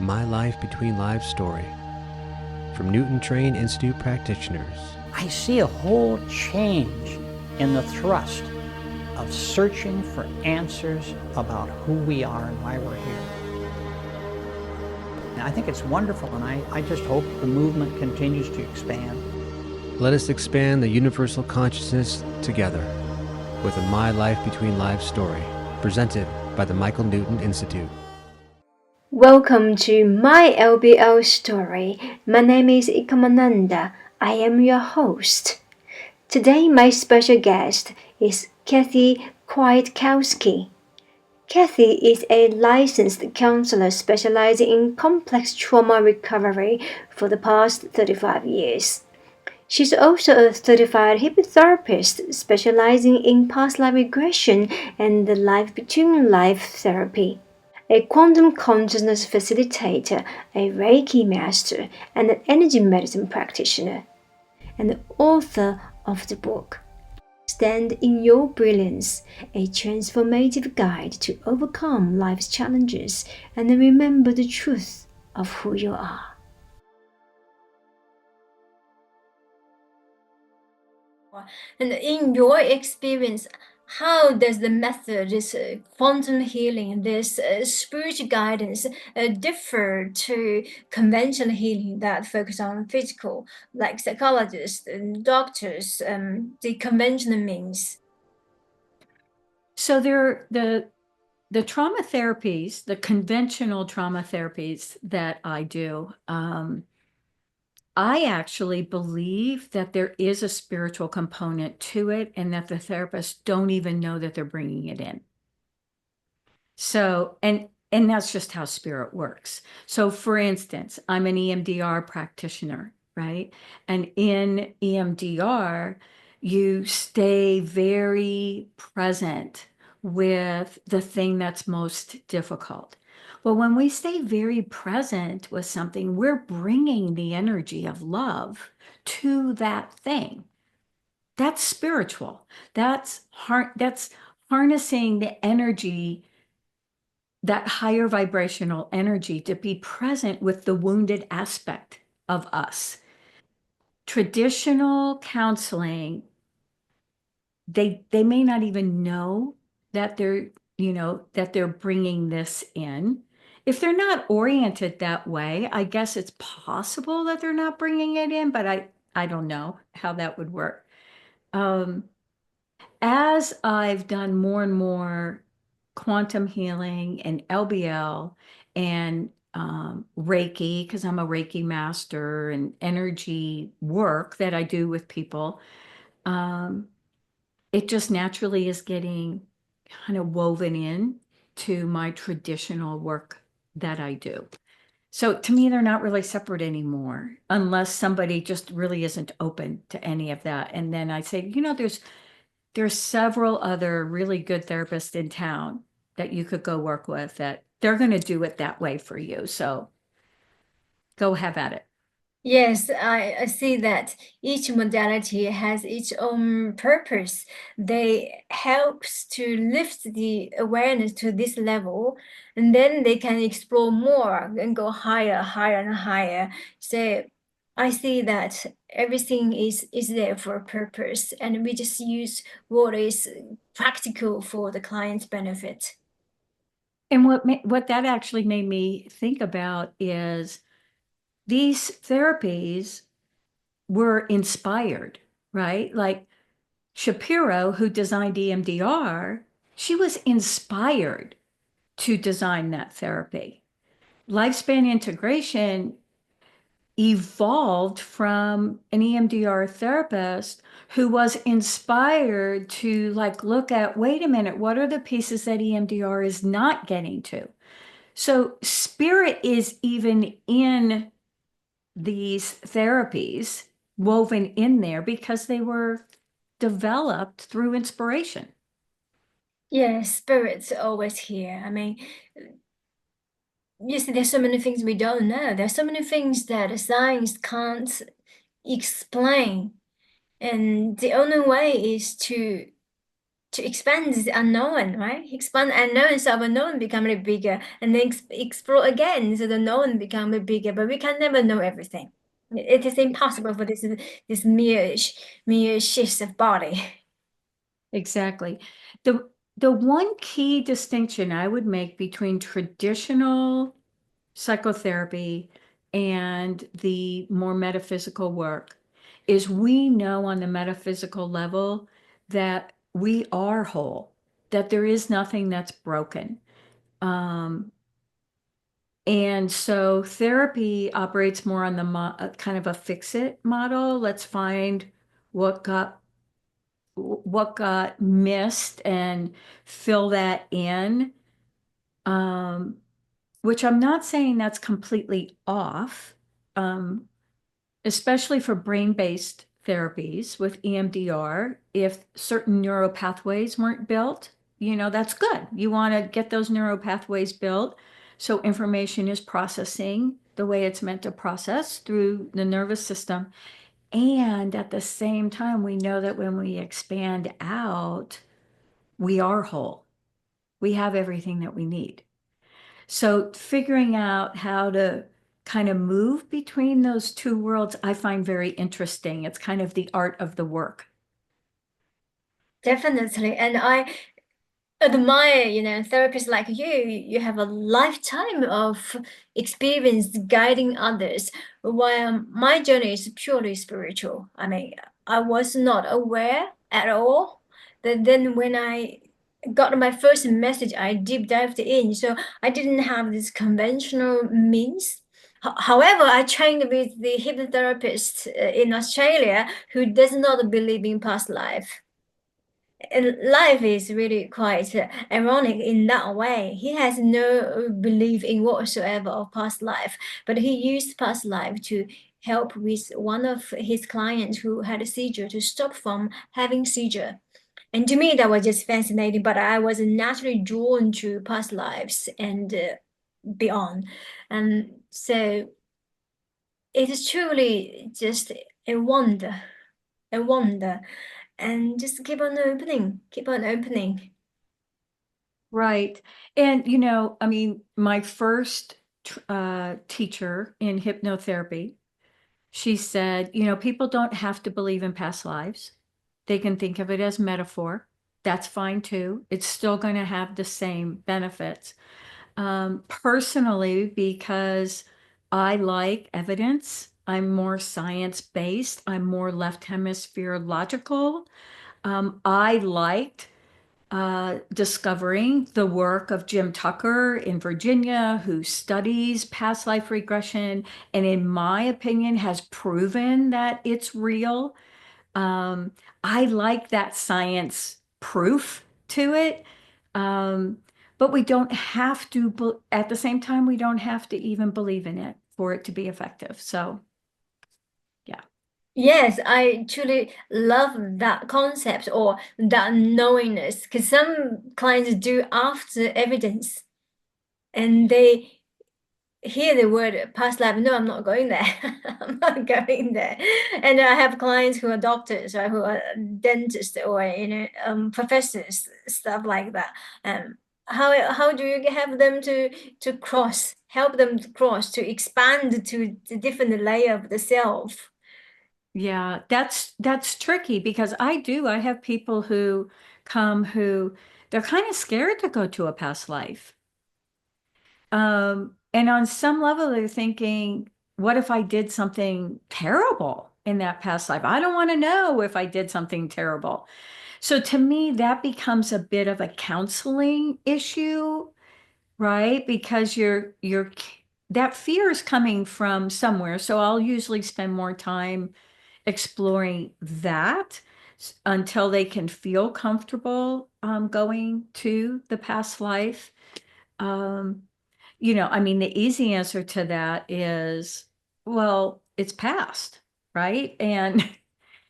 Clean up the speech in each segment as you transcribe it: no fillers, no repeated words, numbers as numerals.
My Life Between Lives story from Newton Trained Institute practitioners. I see a whole change in the thrust of searching for answers about who we are and why we're here. And I think it's wonderful, and I just hope the movement continues to expand. Let us expand the universal consciousness together with a My Life Between Lives story presented by the Michael Newton Institute. Welcome to My LBL Story. My name is Ekomananda. I am your host. Today my special guest is Kwiatkowski. Kathy is a licensed counselor specializing in complex trauma recovery for the past 35 years. She's also a certified hypnotherapist specializing in past life regression and the life between life therapy, a quantum consciousness facilitator, a Reiki master, and an energy medicine practitioner, and the author of the book Stand In Your Brilliance, a transformative guide to overcome life's challenges and remember the truth of who you are. And in your experience, how does the method, this quantum healing, this spiritual guidance differ to conventional healing that focus on physical, like psychologists and doctors, the conventional means? So the trauma therapies, the conventional trauma therapies that I do, I actually believe that there is a spiritual component to it and that the therapists don't even know that they're bringing it in. So, and that's just how spirit works. So for instance, I'm an EMDR practitioner, right? And in EMDR, you stay very present with the thing that's most difficult. Well, when we stay very present with something, we're bringing the energy of love to that thing. That's spiritual. That's harnessing the energy, that higher vibrational energy, to be present with the wounded aspect of us. Traditional counseling, they may not even know that they're bringing this in. If they're not oriented that way, I guess it's possible that they're not bringing it in, but I don't know how that would work. As I've done more and more quantum healing and LBL and Reiki, because I'm a Reiki master, and energy work that I do with people, it just naturally is getting kind of woven in to my traditional work that I do. So to me, they're not really separate anymore, unless somebody just really isn't open to any of that. And then I say, there's several other really good therapists in town that you could go work with, that they're going to do it that way for you. So go have at it. Yes, I see that each modality has its own purpose. They helps to lift the awareness to this level, and then they can explore more and go higher, higher and higher. So I see that everything is there for a purpose, and we just use what is practical for the client's benefit. And what that actually made me think about is these therapies were inspired, right? Like Shapiro, who designed EMDR, she was inspired to design that therapy. Lifespan integration evolved from an EMDR therapist who was inspired to look at, wait a minute, what are the pieces that EMDR is not getting to? So spirit is even in these therapies, woven in there, because they were developed through inspiration. Yes, spirit's always here. I mean, yes, there's so many things we don't know. There's so many things that science can't explain. And the only way is to to expand the unknown, right? Expand unknown, so our known become bigger, and then explore again, so the known become bigger. But we can never know everything. It is impossible for this mere shifts of body. Exactly. The one key distinction I would make between traditional psychotherapy and the more metaphysical work is we know on the metaphysical level that we are whole, that there is nothing that's broken. And so therapy operates more on the kind of a fix-it model. Let's find what got missed and fill that in. Which I'm not saying that's completely off, especially for brain-based therapies with EMDR. If certain neural pathways weren't built, that's good. You want to get those neural pathways built so information is processing the way it's meant to process through the nervous system. And at the same time, we know that when we expand out, we are whole. We have everything that we need. So figuring out how to kind of move between those two worlds, I find very interesting. It's kind of the art of the work. Definitely, and I admire, therapists like you. You have a lifetime of experience guiding others, while my journey is purely spiritual. I mean, I was not aware at all. Then when I got my first message, I deep dived in. So I didn't have this conventional means. However, I trained with the hypnotherapist in Australia who does not believe in past life. And life is really quite ironic in that way. He has no belief in whatsoever of past life, but he used past life to help with one of his clients who had a seizure to stop from having seizure. And to me, that was just fascinating. But I was naturally drawn to past lives and beyond, and so it is truly just a wonder, a wonder, and just keep on opening, keep on opening. Right. And, I mean, my first teacher in hypnotherapy, she said, people don't have to believe in past lives. They can think of it as metaphor. That's fine too. It's still going to have the same benefits. Personally, because I like evidence, I'm more science-based, I'm more left hemisphere logical. I liked discovering the work of Jim Tucker in Virginia, who studies past life regression, and in my opinion has proven that it's real. I like that science proof to it. But we don't have to, at the same time, we don't have to even believe in it for it to be effective. So, yeah. Yes, I truly love that concept or that knowingness, because some clients do after evidence and they hear the word past life. No, I'm not going there. I'm not going there. And I have clients who are doctors or who are dentists or professors, stuff like that. How do you have them to cross, help them to cross, to expand to the different layer of the self? Yeah, that's tricky because I have people who come who they're kind of scared to go to a past life. And on some level, they're thinking, what if I did something terrible in that past life? I don't want to know if I did something terrible. So to me, that becomes a bit of a counseling issue, right? Because that fear is coming from somewhere. So I'll usually spend more time exploring that until they can feel comfortable going to the past life. Um, I mean, the easy answer to that is, well, it's past, right? And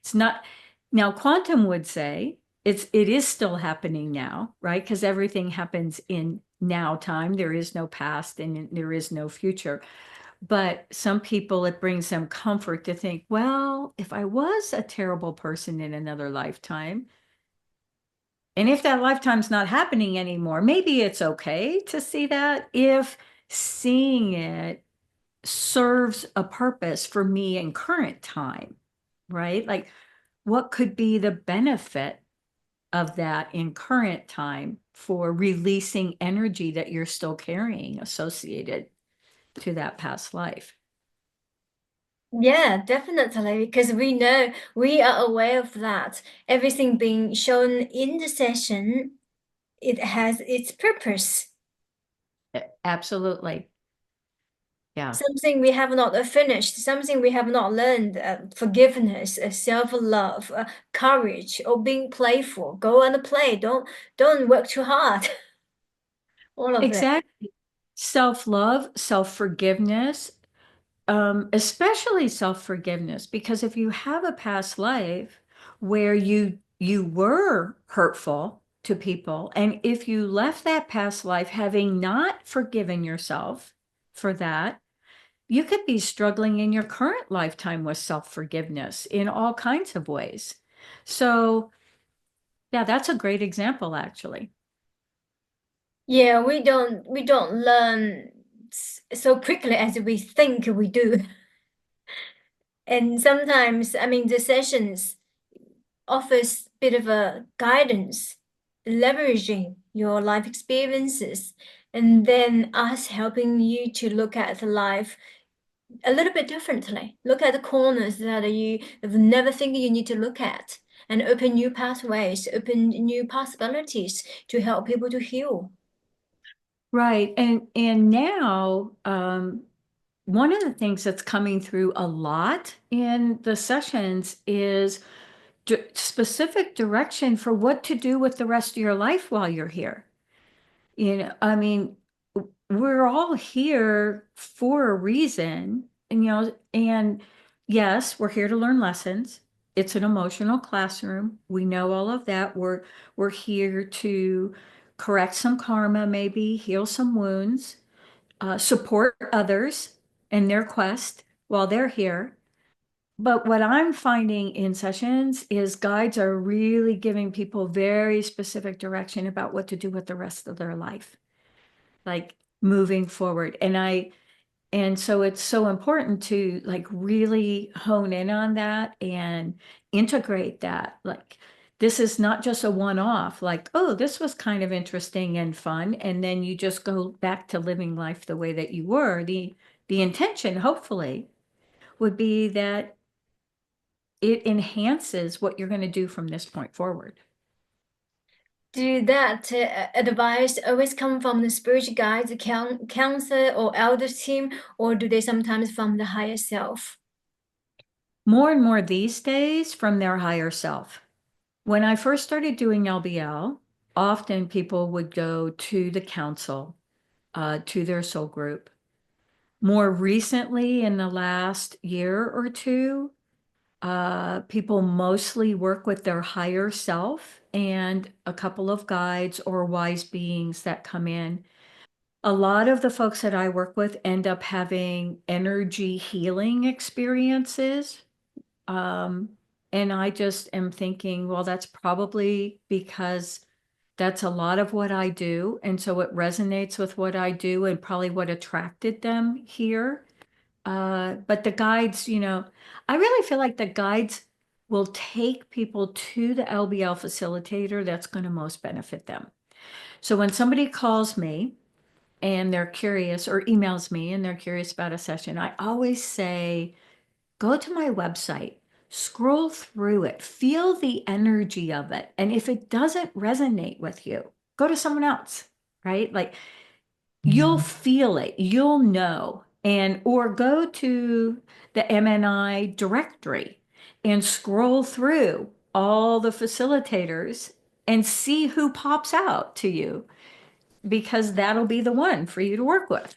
it's not, now quantum would say it is still happening now, right? Because everything happens in now time. There is no past and there is no future. But some people, it brings them comfort to think, well, if I was a terrible person in another lifetime, And if that lifetime's not happening anymore, maybe it's okay to see that if seeing it serves a purpose for me in current time, right? Like, what could be the benefit of that in current time for releasing energy that you're still carrying associated to that past life? Yeah, definitely, because we know we are aware of that. Everything being shown in the session, it has its purpose. Absolutely. Yeah. Something we have not finished, something we have not learned, forgiveness, self-love, courage, or being playful. Go and play. Don't work too hard. All of that. Exactly. Self-love, self-forgiveness, especially self-forgiveness, because if you have a past life where you were hurtful to people, and if you left that past life having not forgiven yourself for that, you could be struggling in your current lifetime with self-forgiveness in all kinds of ways. So, yeah, that's a great example, actually. Yeah, we don't learn so quickly as we think we do. And sometimes, I mean, the sessions offers a bit of a guidance, leveraging your life experiences, and then us helping you to look at life a little bit differently. Look at the corners that you have never think you need to look at, and open new pathways, open new possibilities to help people to heal. Right. And now, one of the things that's coming through a lot in the sessions is specific direction for what to do with the rest of your life while you're here. I mean, we're all here for a reason, and yes, we're here to learn lessons. It's an emotional classroom. We know all of that. We're here to correct some karma, maybe heal some wounds, support others in their quest while they're here. But what I'm finding in sessions is guides are really giving people very specific direction about what to do with the rest of their life, like moving forward. And so it's so important to like really hone in on that and integrate that. Like, this is not just a one-off, like, oh, this was kind of interesting and fun, and then you just go back to living life the way that you were. The intention, hopefully, would be that it enhances what you're going to do from this point forward. Do that advice always come from the spiritual guides, counselor, or elder team, or do they sometimes from the higher self? More and more these days from their higher self. When I first started doing LBL, often people would go to the council, to their soul group. More recently, in the last year or two, people mostly work with their higher self and a couple of guides or wise beings that come in. A lot of the folks that I work with end up having energy healing experiences. Um, and I just am thinking, well, that's probably because that's a lot of what I do. And so it resonates with what I do and probably what attracted them here. But the guides, I really feel like the guides will take people to the LBL facilitator that's going to most benefit them. So when somebody calls me and they're curious, or emails me and they're curious about a session, I always say, go to my website, scroll through it, feel the energy of it. And if it doesn't resonate with you, go to someone else, right? Like, you'll feel it, you'll know. Or go to the MNI directory and scroll through all the facilitators and see who pops out to you, because that'll be the one for you to work with.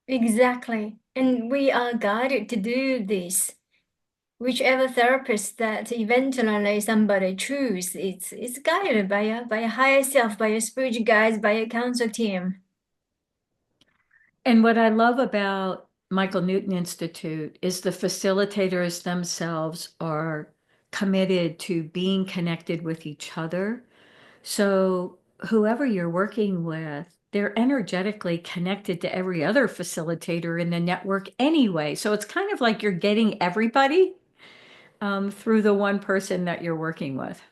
Exactly. And we are guided to do this. Whichever therapist that eventually somebody choose, it's guided by a higher self, by a spiritual guides, by a counsel team. And what I love about Michael Newton Institute is the facilitators themselves are committed to being connected with each other. So whoever you're working with, they're energetically connected to every other facilitator in the network anyway. So it's kind of like you're getting everybody through the one person that you're working with.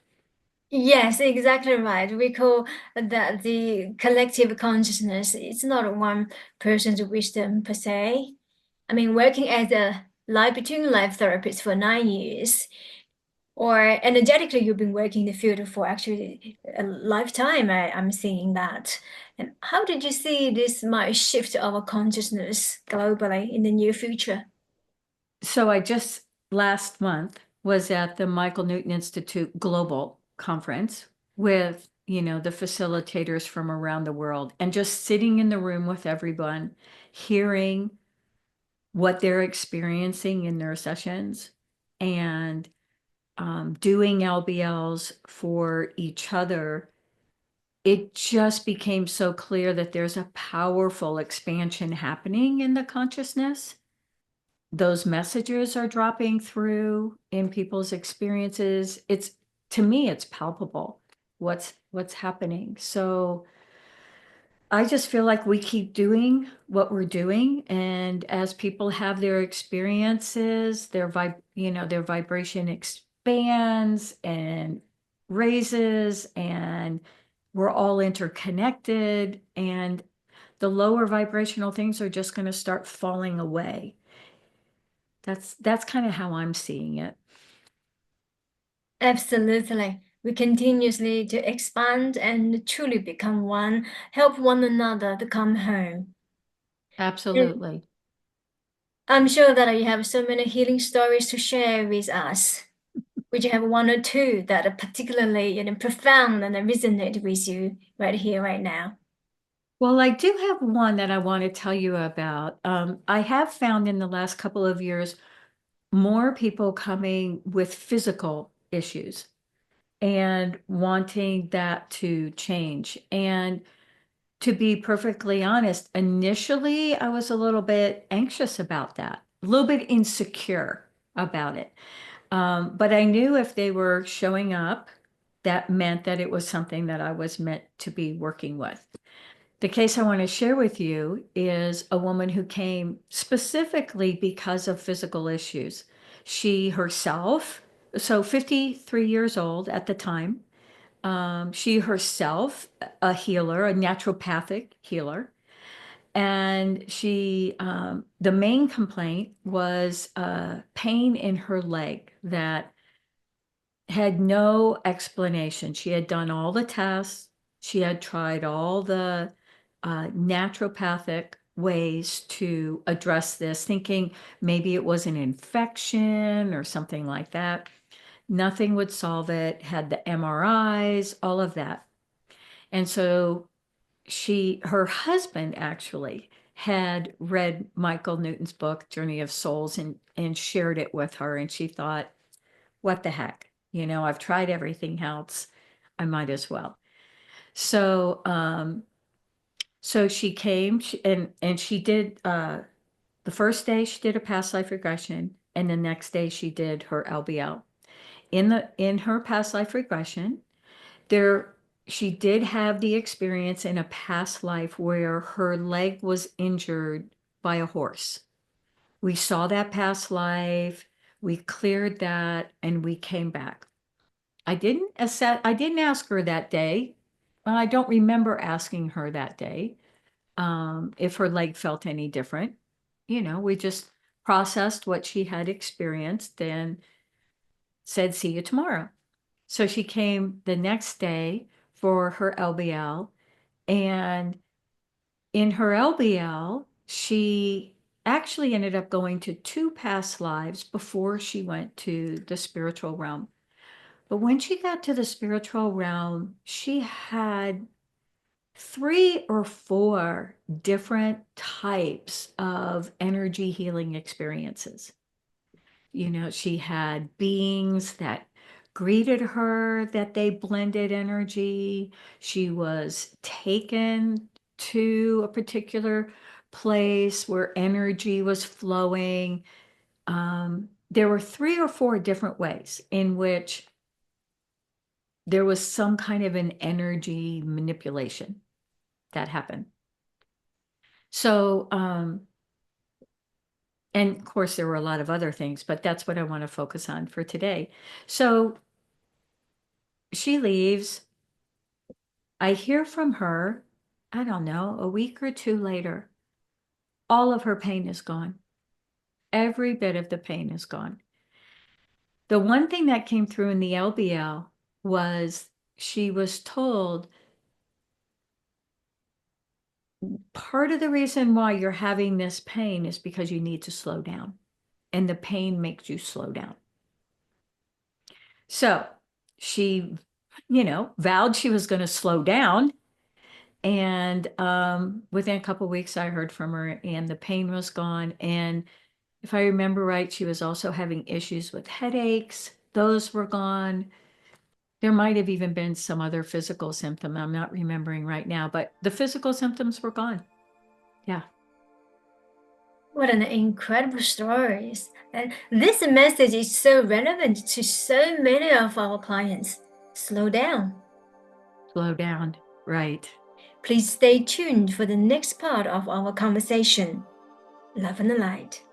Yes, exactly right. We call that the collective consciousness. It's not one person's wisdom per se. I mean, working as a life between life therapist for 9 years, or energetically, you've been working in the field for actually a lifetime. I'm seeing that. And how did you see this might shift our consciousness globally in the near future? So I just last month was at the Michael Newton Institute Global Conference with, the facilitators from around the world, and just sitting in the room with everyone, hearing what they're experiencing in their sessions, and doing LBLs for each other. It just became so clear that there's a powerful expansion happening in the consciousness. Those messages are dropping through in people's experiences. To me, it's palpable what's happening. So I just feel like we keep doing what we're doing, and as people have their experiences, their vibration expands and raises, and we're all interconnected, and the lower vibrational things are just going to start falling away. That's kind of how I'm seeing it. Absolutely. We continuously to expand and truly become one, help one another to come home. Absolutely. I'm sure that you have so many healing stories to share with us. Would you have one or two that are particularly profound and resonate with you right here, right now? Well, I do have one that I want to tell you about. I have found in the last couple of years more people coming with physical issues and wanting that to change. And to be perfectly honest, initially I was a little bit anxious about that, a little bit insecure about it. But I knew if they were showing up, that meant that it was something that I was meant to be working with. The case I want to share with you is a woman who came specifically because of physical issues. She herself, so 53 years old at the time, she herself, a healer, a naturopathic healer. And the main complaint was pain in her leg that had no explanation. She had done all the tests. She had tried all the naturopathic ways to address this, thinking maybe it was an infection or something like that. Nothing would solve it, had the MRIs, all of that. And so her husband actually had read Michael Newton's book, Journey of Souls, and shared it with her. And she thought, what the heck? I've tried everything else. I might as well. So, so she came and she did, the first day she did a past life regression, and the next day she did her LBL. In her past life regression, she did have the experience in a past life where her leg was injured by a horse. We saw that past life, we cleared that, and we came back. I didn't ask her that day. I don't remember asking her that day if her leg felt any different. We just processed what she had experienced and said, see you tomorrow. So she came the next day for her LBL. And in her LBL, she actually ended up going to 2 past lives before she went to the spiritual realm. But when she got to the spiritual realm, she had 3 or 4 different types of energy healing experiences. She had beings that greeted her, that they blended energy. She was taken to a particular place where energy was flowing. there were 3 or 4 different ways in which there was some kind of an energy manipulation that happened. So, and of course, there were a lot of other things, but that's what I want to focus on for today. So she leaves. I hear from her, I don't know, a week or 2 later. All of her pain is gone. Every bit of the pain is gone. The one thing that came through in the LBL was she was told part of the reason why you're having this pain is because you need to slow down, and the pain makes you slow down. So she, vowed she was going to slow down. And within a couple of weeks, I heard from her, and the pain was gone. And if I remember right, she was also having issues with headaches. Those were gone. There might have even been some other physical symptom. I'm not remembering right now, but the physical symptoms were gone. Yeah. What an incredible story. And this message is so relevant to so many of our clients. Slow down. Slow down. Right. Please stay tuned for the next part of our conversation. Love and light.